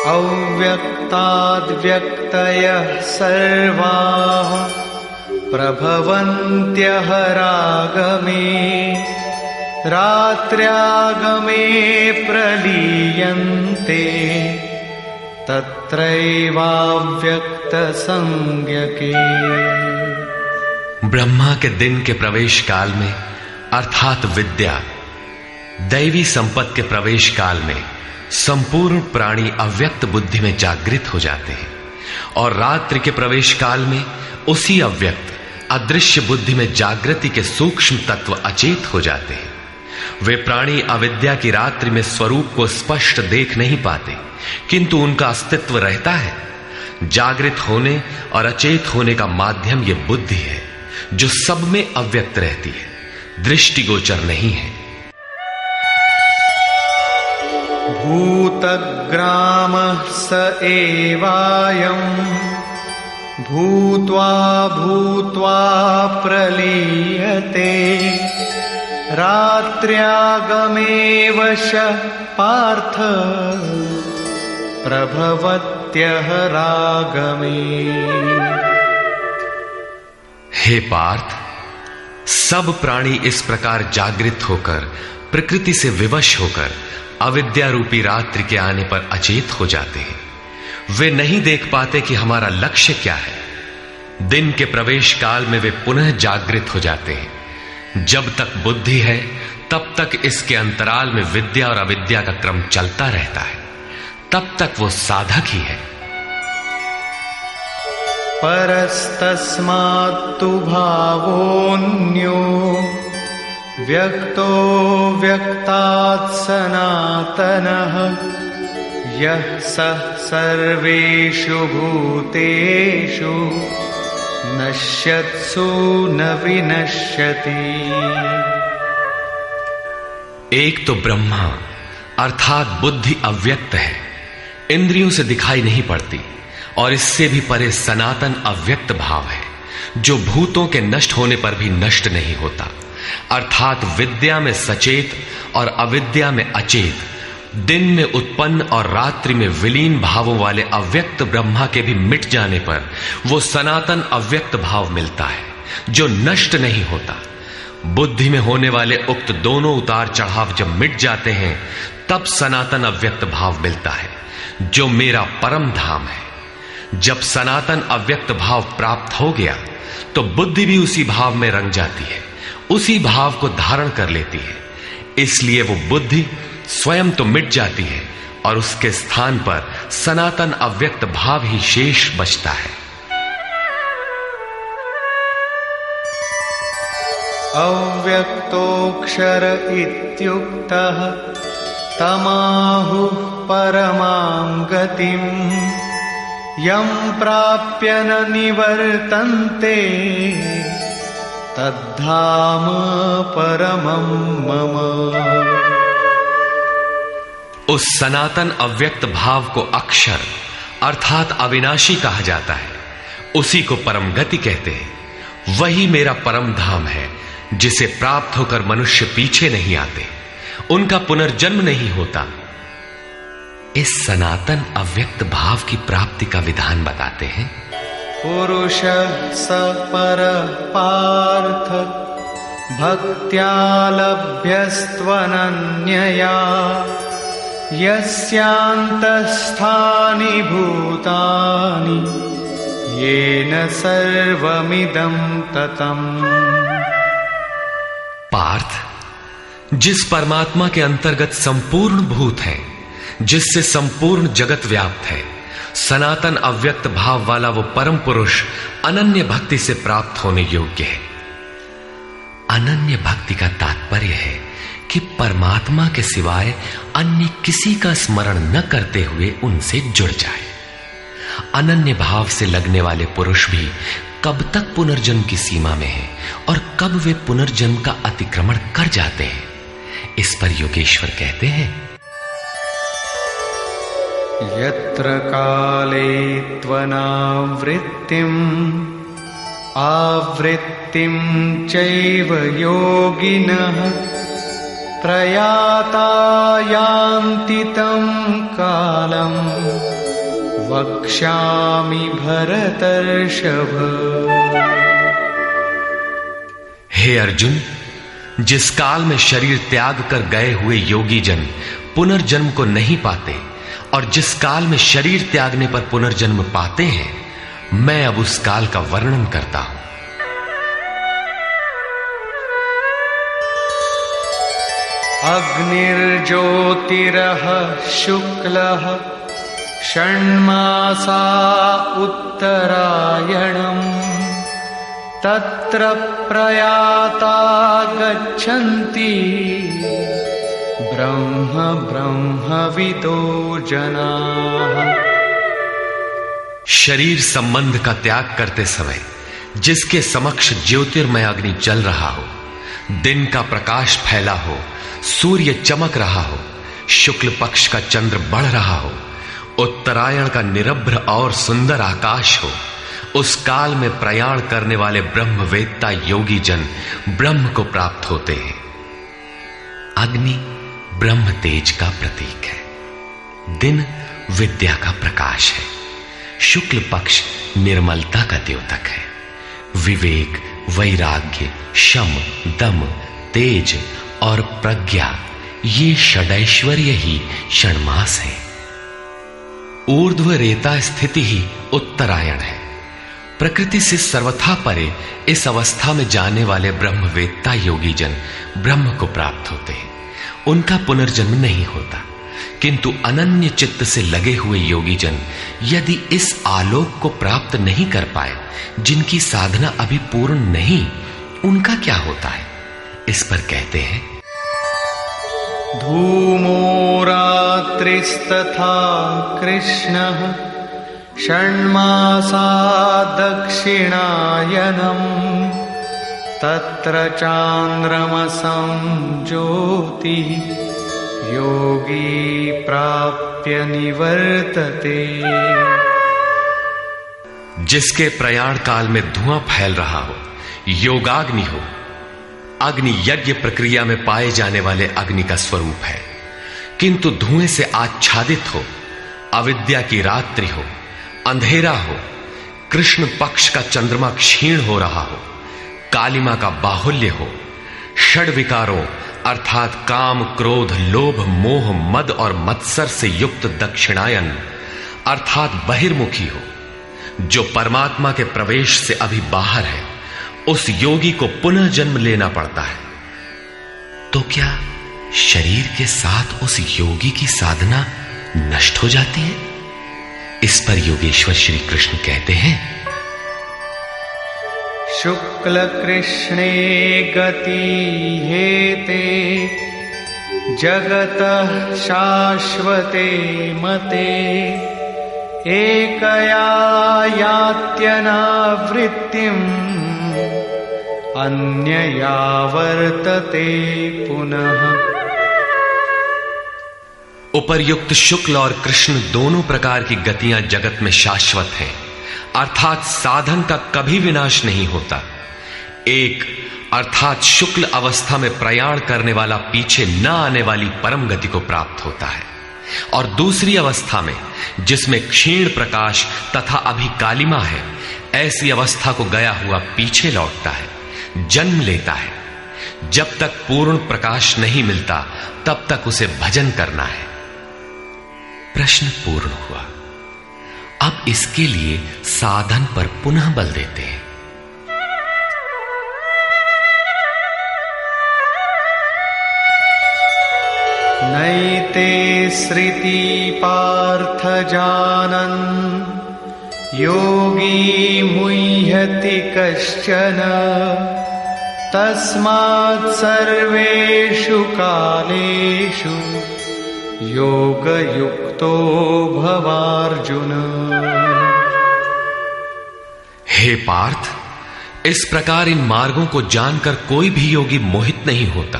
अव्यक्ताद्व्यक्तयः सर्वाः प्रभवन्त्यः रागमे, रात्र्यागमे प्रलीयन्ते, तत्रैवाव्यक्त संज्ञके। ब्रह्मा के दिन के प्रवेश काल में अर्थात विद्या, दैवी संपत्ति के प्रवेश काल में संपूर्ण प्राणी अव्यक्त बुद्धि में जागृत हो जाते हैं, और रात्रि के प्रवेश काल में उसी अव्यक्त अदृश्य बुद्धि में जागृति के सूक्ष्म तत्व अचेत हो जाते हैं। वे प्राणी अविद्या की रात्रि में स्वरूप को स्पष्ट देख नहीं पाते, किंतु उनका अस्तित्व रहता है। जागृत होने और अचेत होने का माध्यम ये बुद्धि है, जो सब में अव्यक्त रहती है, दृष्टिगोचर नहीं है। भूतग्रामः स एवायम्, भूत्वा भूत्वा प्रलीयते, रात्र्यागमे वश पार्थ, प्रभवत्यः रागमे। हे पार्थ, सब प्राणी इस प्रकार जागृत होकर, प्रकृति से विवश होकर अविद्या रूपी रात्रि के आने पर अचेत हो जाते हैं। वे नहीं देख पाते कि हमारा लक्ष्य क्या है। दिन के प्रवेश काल में वे पुनः जागृत हो जाते हैं। जब तक बुद्धि है तब तक इसके अंतराल में विद्या और अविद्या का क्रम चलता रहता है, तब तक वो साधक ही है। परस्तस्मात्तु भावोऽन्यो, व्यक्तो व्यक्तात् सनातनः, यः सः सर्वेषु भूतेषु नश्यत्सु न विनश्यति। एक तो ब्रह्मा अर्थात बुद्धि अव्यक्त है, इंद्रियों से दिखाई नहीं पड़ती, और इससे भी परे सनातन अव्यक्त भाव है, जो भूतों के नष्ट होने पर भी नष्ट नहीं होता। अर्थात विद्या में सचेत और अविद्या में अचेत, दिन में उत्पन्न और रात्रि में विलीन भावों वाले अव्यक्त ब्रह्मा के भी मिट जाने पर वो सनातन अव्यक्त भाव मिलता है, जो नष्ट नहीं होता। बुद्धि में होने वाले उक्त दोनों उतार चढ़ाव जब मिट जाते हैं, तब सनातन अव्यक्त भाव मिलता है, जो मेरा परम धाम है। जब सनातन अव्यक्त भाव प्राप्त हो गया तो बुद्धि भी उसी भाव में रंग जाती है, उसी भाव को धारण कर लेती है। इसलिए वो बुद्धि स्वयं तो मिट जाती है और उसके स्थान पर सनातन अव्यक्त भाव ही शेष बचता है। अव्यक्तोऽक्षर इत्युक्तः तमाहुः परमां गतिम्, यं प्राप्य न निवर्तन्ते, तद्धाम परमं मम। उस सनातन अव्यक्त भाव को अक्षर अर्थात अविनाशी कहा जाता है, उसी को परम गति कहते हैं। वही मेरा परम धाम है, जिसे प्राप्त होकर मनुष्य पीछे नहीं आते, उनका पुनर्जन्म नहीं होता। इस सनातन अव्यक्त भाव की प्राप्ति का विधान बताते हैं। पुरुष स पर पार्थ भक्त्या लभ्यस्त्वनन्यया यस्यान्तस्थानि भूतानि येन सर्वमिदं ततम्। पार्थ, जिस परमात्मा के अंतर्गत संपूर्ण भूत हैं, जिससे संपूर्ण जगत व्याप्त है, सनातन अव्यक्त भाव वाला वो परम पुरुष अनन्य भक्ति से प्राप्त होने योग्य है। अनन्य भक्ति का तात्पर्य है कि परमात्मा के सिवाय अन्य किसी का स्मरण न करते हुए उनसे जुड़ जाए। अनन्य भाव से लगने वाले पुरुष भी कब तक पुनर्जन्म की सीमा में हैं और कब वे पुनर्जन्म का अतिक्रमण कर जाते हैं, इस पर योगेश्वर कहते हैं। यत्र काले त्वनावृत्तिम् आवृत्तिं चैव योगिनः प्रयाता यान्ति तं कालम् वक्ष्यामि भरतर्षभ। हे अर्जुन, जिस काल में शरीर त्याग कर गए हुए योगी जन पुनर्जन्म को नहीं पाते और जिस काल में शरीर त्यागने पर पुनर्जन्म पाते हैं, मैं अब उस काल का वर्णन करता हूं। अग्निर्ज्योतिरः शुक्लः षण्मासा उत्तरायणम् तत्र प्रयाता गच्छन्ति ब्रह्मविदो जनाः। शरीर संबंध का त्याग करते समय जिसके समक्ष ज्योतिर्मय अग्नि जल रहा हो, दिन का प्रकाश फैला हो, सूर्य चमक रहा हो, शुक्ल पक्ष का चंद्र बढ़ रहा हो, उत्तरायण का निरभ्र और सुंदर आकाश हो, उस काल में प्रयाण करने वाले ब्रह्मवेत्ता योगी जन ब्रह्म को प्राप्त होते हैं। अग्नि ब्रह्म तेज का प्रतीक है, दिन विद्या का प्रकाश है, शुक्ल पक्ष निर्मलता का द्योतक है, विवेक, वैराग्य, शम, दम, तेज और प्रज्ञा ये षडैश्वर्य ही षण्मास है। ऊर्ध्व रेता स्थिति ही उत्तरायण है। प्रकृति से सर्वथा परे इस अवस्था में जाने वाले ब्रह्मवेत्ता योगी जन ब्रह्म को प्राप्त होते हैं, उनका पुनर्जन्म नहीं होता। किंतु अनन्य चित्त से लगे हुए योगी जन यदि इस आलोक को प्राप्त नहीं कर पाए, जिनकी साधना अभी पूर्ण नहीं, उनका क्या होता है, इस पर कहते हैं। धूमो रात्रिस्तथा कृष्णः षण्मासा दक्षिणायनम् तत्र चान्द्रमसं ज्योतिः योगी प्राप्य निवर्तते। जिसके प्रयाण काल में धुआं फैल रहा हो, योगाग्नि हो। अग्नि यज्ञ प्रक्रिया में पाए जाने वाले अग्नि का स्वरूप है, किंतु धुएं से आच्छादित हो, अविद्या की रात्रि हो, अंधेरा हो, कृष्ण पक्ष का चंद्रमा क्षीण हो रहा हो, कालिमा का बाहुल्य हो, षड विकारों अर्थात काम, क्रोध, लोभ, मोह, मद और मत्सर से युक्त दक्षिणायन अर्थात बहिर्मुखी हो, जो परमात्मा के प्रवेश से अभी बाहर है, उस योगी को पुनः जन्म लेना पड़ता है। तो क्या शरीर के साथ उस योगी की साधना नष्ट हो जाती है? इस पर योगेश्वर श्री कृष्ण कहते हैं। शुक्ल कृष्णे गति हेते जगतः शाश्वते मते एकया यात्यनावृत्तिम् अन्यया वर्तते पुनः। उपर्युक्त शुक्ल और कृष्ण दोनों प्रकार की गतियां जगत में शाश्वत हैं, अर्थात साधन का कभी विनाश नहीं होता। एक अर्थात शुक्ल अवस्था में प्रयाण करने वाला पीछे न आने वाली परम गति को प्राप्त होता है, और दूसरी अवस्था में जिसमें क्षीण प्रकाश तथा अभी कालिमा है, ऐसी अवस्था को गया हुआ पीछे लौटता है, जन्म लेता है। जब तक पूर्ण प्रकाश नहीं मिलता तब तक उसे भजन करना है। प्रश्न पूर्ण हुआ। अब इसके लिए साधन पर पुनः बल देते हैं। नैते श्रुति पार्थ जानन् योगी मुह्यति कश्चन तस्मात् सर्वेषु कालेषु योगयुक्तो भवार्जुन। हे पार्थ, इस प्रकार इन मार्गों को जानकर कोई भी योगी मोहित नहीं होता।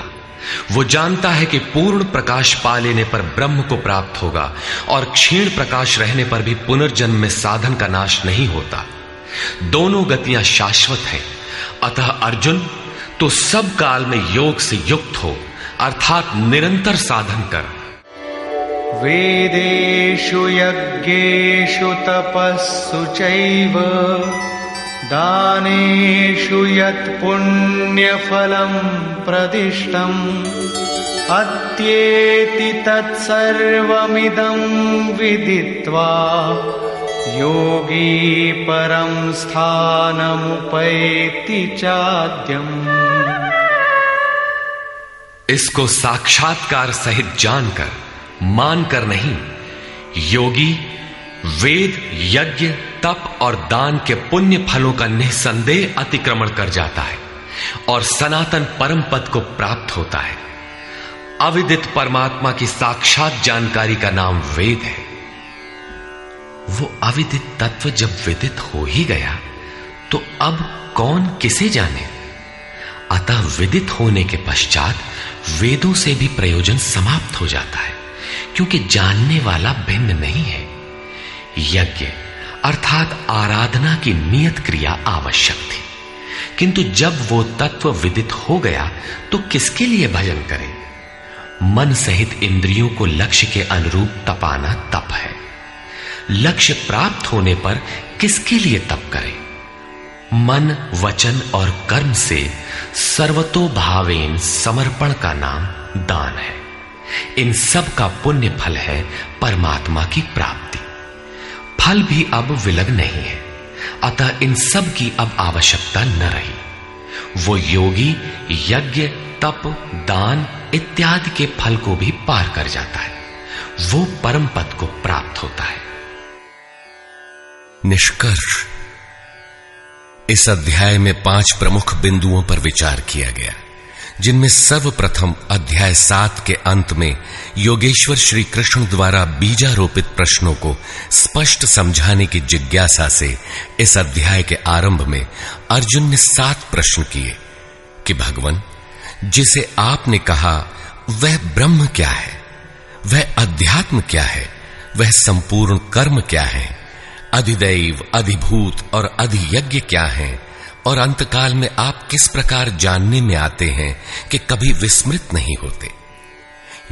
वो जानता है कि पूर्ण प्रकाश पा लेने पर ब्रह्म को प्राप्त होगा और क्षीण प्रकाश रहने पर भी पुनर्जन्म में साधन का नाश नहीं होता। दोनों गतियां शाश्वत हैं। अतः अर्जुन, तो सब काल में योग से युक्त हो, अर्थात निरंतर साधन कर। वेदेषु यज्ञेषु तपस्सु चैव दानेषु यत् पुण्यफलं प्रदिष्टम् अत्येति तत्सर्वमिदं विदित्वा योगी परं स्थानमुपैति चाद्यम्। इसको साक्षात्कार सहित जानकर, मानकर नहीं, योगी वेद, यज्ञ, तप और दान के पुण्य फलों का निसंदेह अतिक्रमण कर जाता है और सनातन परम पद को प्राप्त होता है। अविदित परमात्मा की साक्षात जानकारी का नाम वेद है। वो अविदित तत्व जब विदित हो ही गया तो अब कौन किसे जाने। अतः विदित होने के पश्चात वेदों से भी प्रयोजन समाप्त हो जाता है, क्योंकि जानने वाला भिन्न नहीं है। यज्ञ अर्थात आराधना की नियत क्रिया आवश्यक थी, किंतु जब वो तत्व विदित हो गया तो किसके लिए भजन करें। मन सहित इंद्रियों को लक्ष्य के अनुरूप तपाना तप है। लक्ष्य प्राप्त होने पर किसके लिए तप करें। मन, वचन और कर्म से सर्वतोभावेन समर्पण का नाम दान है। इन सब का पुण्य फल है परमात्मा की प्राप्ति। फल भी अब विलग नहीं है, अतः इन सब की अब आवश्यकता न रही। वो योगी यज्ञ, तप, दान इत्यादि के फल को भी पार कर जाता है। वो परम पद को प्राप्त होता है। निष्कर्ष, इस अध्याय में 5 प्रमुख बिंदुओं पर विचार किया गया, जिनमें सर्वप्रथम अध्याय 7 के अंत में योगेश्वर श्री कृष्ण द्वारा बीजारोपित प्रश्नों को स्पष्ट समझाने की जिज्ञासा से इस अध्याय के आरंभ में अर्जुन ने 7 प्रश्न किए कि भगवान, जिसे आपने कहा वह ब्रह्म क्या है, वह अध्यात्म क्या है, वह संपूर्ण कर्म क्या है, अधिदैव, अधिभूत और अधियज्ञ क्या है, और अंतकाल में आप किस प्रकार जानने में आते हैं कि कभी विस्मृत नहीं होते।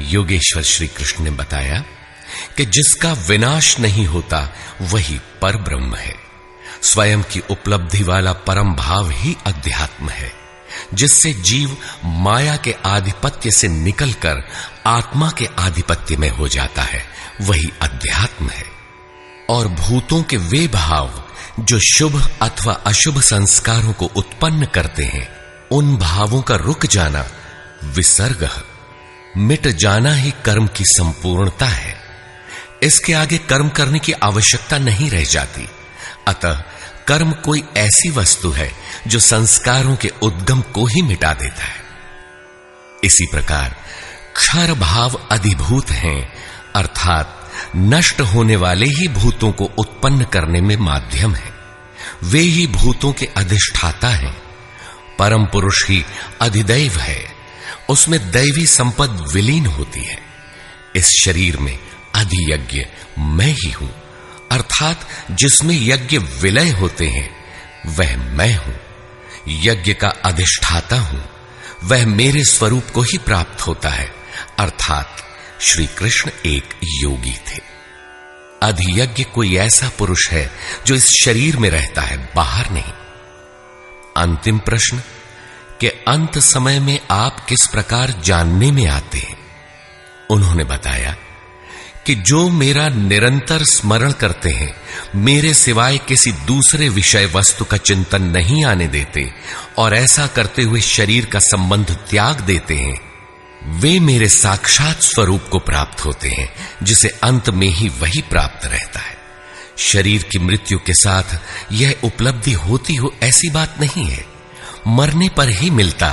योगेश्वर श्री कृष्ण ने बताया कि जिसका विनाश नहीं होता वही पर ब्रह्म है। स्वयं की उपलब्धि वाला परम भाव ही अध्यात्म है, जिससे जीव माया के आधिपत्य से निकलकर आत्मा के आधिपत्य में हो जाता है, वही अध्यात्म है। और भूतों के वे भाव जो शुभ अथवा अशुभ संस्कारों को उत्पन्न करते हैं, उन भावों का रुक जाना, विसर्ग, मिट जाना ही कर्म की संपूर्णता है। इसके आगे कर्म करने की आवश्यकता नहीं रह जाती। अतः कर्म कोई ऐसी वस्तु है जो संस्कारों के उद्गम को ही मिटा देता है। इसी प्रकार क्षर भाव अधिभूत हैं, अर्थात नष्ट होने वाले ही भूतों को उत्पन्न करने में माध्यम है। वे ही भूतों के अधिष्ठाता हैं। परम पुरुष ही अधिदैव है, उसमें दैवी संपद विलीन होती है। इस शरीर में अधियज्ञ मैं ही हूं, अर्थात जिसमें यज्ञ विलय होते हैं वह मैं हूं। यज्ञ का अधिष्ठाता हूं, वह मेरे स्वरूप को ही प्राप्त होता है, अर्थात श्री कृष्ण एक योगी थे। अधियज्ञ कोई ऐसा पुरुष है जो इस शरीर में रहता है, बाहर नहीं। अंतिम प्रश्न कि अंत समय में आप किस प्रकार जानने में आते हैं। उन्होंने बताया कि जो मेरा निरंतर स्मरण करते हैं, मेरे सिवाय किसी दूसरे विषय वस्तु का चिंतन नहीं आने देते और ऐसा करते हुए शरीर का संबंध त्याग देते हैं, वे मेरे साक्षात स्वरूप को प्राप्त होते हैं, जिसे अंत में ही वही प्राप्त रहता है। शरीर की मृत्यु के साथ यह उपलब्धि होती हो ऐसी बात नहीं है। मरने पर ही मिलता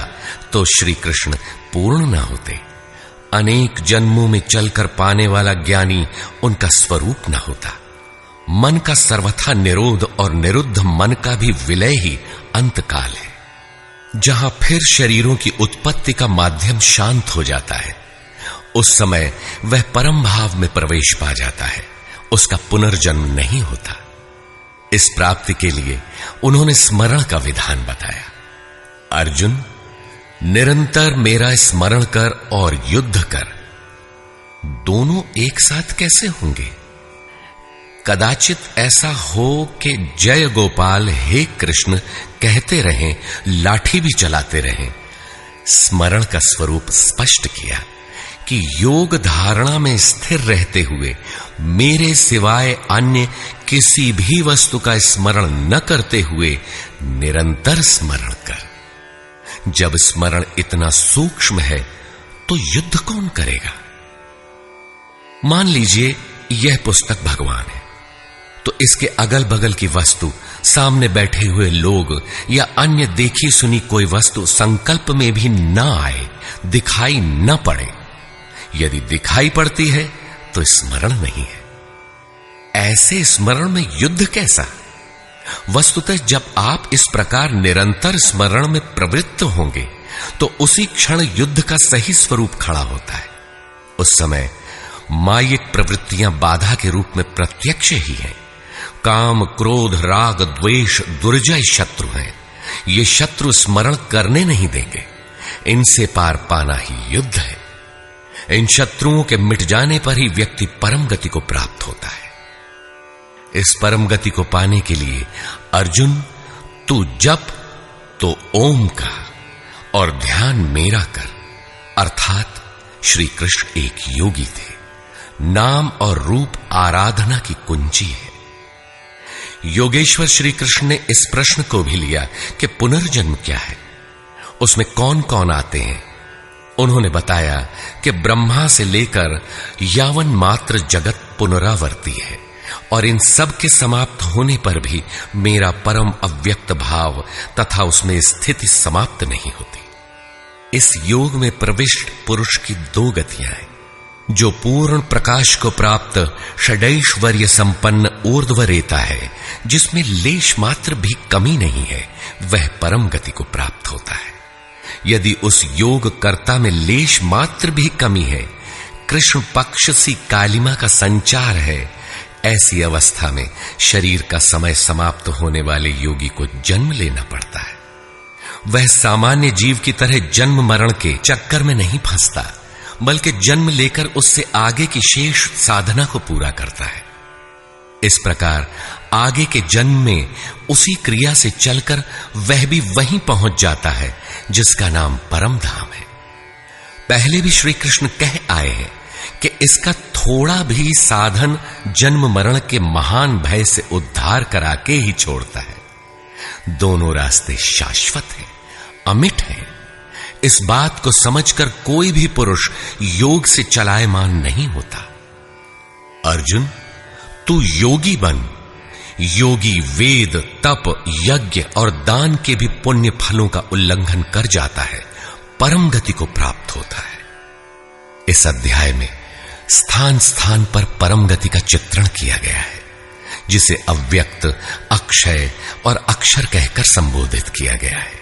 तो श्री कृष्ण पूर्ण न होते। अनेक जन्मों में चलकर पाने वाला ज्ञानी उनका स्वरूप न होता। मन का सर्वथा निरोध और निरुद्ध मन का भी विलय ही अंतकाल है, जहां फिर शरीरों की उत्पत्ति का माध्यम शांत हो जाता है। उस समय वह परम भाव में प्रवेश पा जाता है, उसका पुनर्जन्म नहीं होता। इस प्राप्ति के लिए उन्होंने स्मरण का विधान बताया। अर्जुन, निरंतर मेरा स्मरण कर और युद्ध कर, दोनों एक साथ कैसे होंगे? कदाचित ऐसा हो कि जय गोपाल हे कृष्ण कहते रहें, लाठी भी चलाते रहें। स्मरण का स्वरूप स्पष्ट किया कि योग धारणा में स्थिर रहते हुए मेरे सिवाय अन्य किसी भी वस्तु का स्मरण न करते हुए निरंतर स्मरण कर। जब स्मरण इतना सूक्ष्म है तो युद्ध कौन करेगा? मान लीजिए यह पुस्तक भगवान है, तो इसके अगल बगल की वस्तु, सामने बैठे हुए लोग या अन्य देखी सुनी कोई वस्तु संकल्प में भी न आए, दिखाई न पड़े। यदि दिखाई पड़ती है तो स्मरण नहीं है। ऐसे स्मरण में युद्ध कैसा? वस्तुतः जब आप इस प्रकार निरंतर स्मरण में प्रवृत्त होंगे तो उसी क्षण युद्ध का सही स्वरूप खड़ा होता है। उस समय मायिक प्रवृत्तियां बाधा के रूप में प्रत्यक्ष ही हैं। काम, क्रोध, राग, द्वेष दुर्जय शत्रु हैं। ये शत्रु स्मरण करने नहीं देंगे। इनसे पार पाना ही युद्ध है। इन शत्रुओं के मिट जाने पर ही व्यक्ति परम गति को प्राप्त होता है। इस परम गति को पाने के लिए अर्जुन, तू जप तो ओम का और ध्यान मेरा कर, अर्थात श्री कृष्ण एक योगी थे। नाम और रूप आराधना की कुंजी है। योगेश्वर श्री कृष्ण ने इस प्रश्न को भी लिया कि पुनर्जन्म क्या है, उसमें कौन कौन आते हैं। उन्होंने बताया कि ब्रह्मा से लेकर यावन मात्र जगत पुनरावर्ती है और इन सब के समाप्त होने पर भी मेरा परम अव्यक्त भाव तथा उसमें स्थिति समाप्त नहीं होती। इस योग में प्रविष्ट पुरुष की दो गतियां हैं। जो पूर्ण प्रकाश को प्राप्त षडैश्वर्य संपन्न ऊर्ध्वरेता है, जिसमें लेश मात्र भी कमी नहीं है, वह परम गति को प्राप्त होता है। यदि उस योग कर्ता में लेश मात्र भी कमी है, कृष्ण पक्ष सी कालिमा का संचार है, ऐसी अवस्था में शरीर का समय समाप्त होने वाले योगी को जन्म लेना पड़ता है। वह सामान्य जीव की तरह जन्म मरण के चक्कर में नहीं फंसता, बल्कि जन्म लेकर उससे आगे की शेष साधना को पूरा करता है। इस प्रकार आगे के जन्म में उसी क्रिया से चलकर वह भी वहीं पहुंच जाता है जिसका नाम परम धाम है। पहले भी श्री कृष्ण कह आए हैं कि इसका थोड़ा भी साधन जन्म मरण के महान भय से उद्धार करा के ही छोड़ता है। दोनों रास्ते शाश्वत हैं, अमिट हैं। इस बात को समझकर कोई भी पुरुष योग से चलायमान नहीं होता। अर्जुन, तू योगी बन। योगी वेद, तप, यज्ञ और दान के भी पुण्य फलों का उल्लंघन कर जाता है, परम गति को प्राप्त होता है। इस अध्याय में स्थान स्थान पर परम गति का चित्रण किया गया है, जिसे अव्यक्त, अक्षय और अक्षर कहकर संबोधित किया गया है,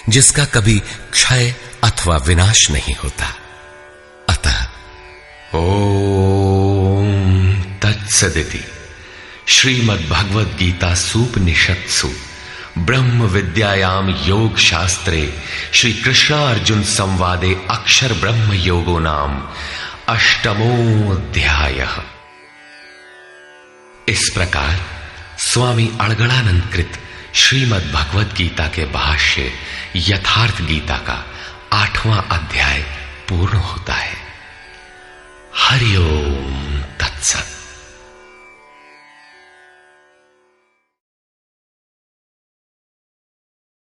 जिसका कभी क्षय अथवा विनाश नहीं होता। अतः ओम तत्सदिति श्रीमद् भगवद गीता सूपनिषत्सु ब्रह्म विद्यायाम योग शास्त्रे श्री कृष्ण अर्जुन संवादे अक्षर ब्रह्म योगो नाम अष्टमोऽध्यायः। इस प्रकार स्वामी अड़गड़ानंद कृत श्रीमद् भगवद गीता के भाष्य यथार्थ गीता का 8वां अध्याय पूर्ण होता है। हरि ओम तत्सत।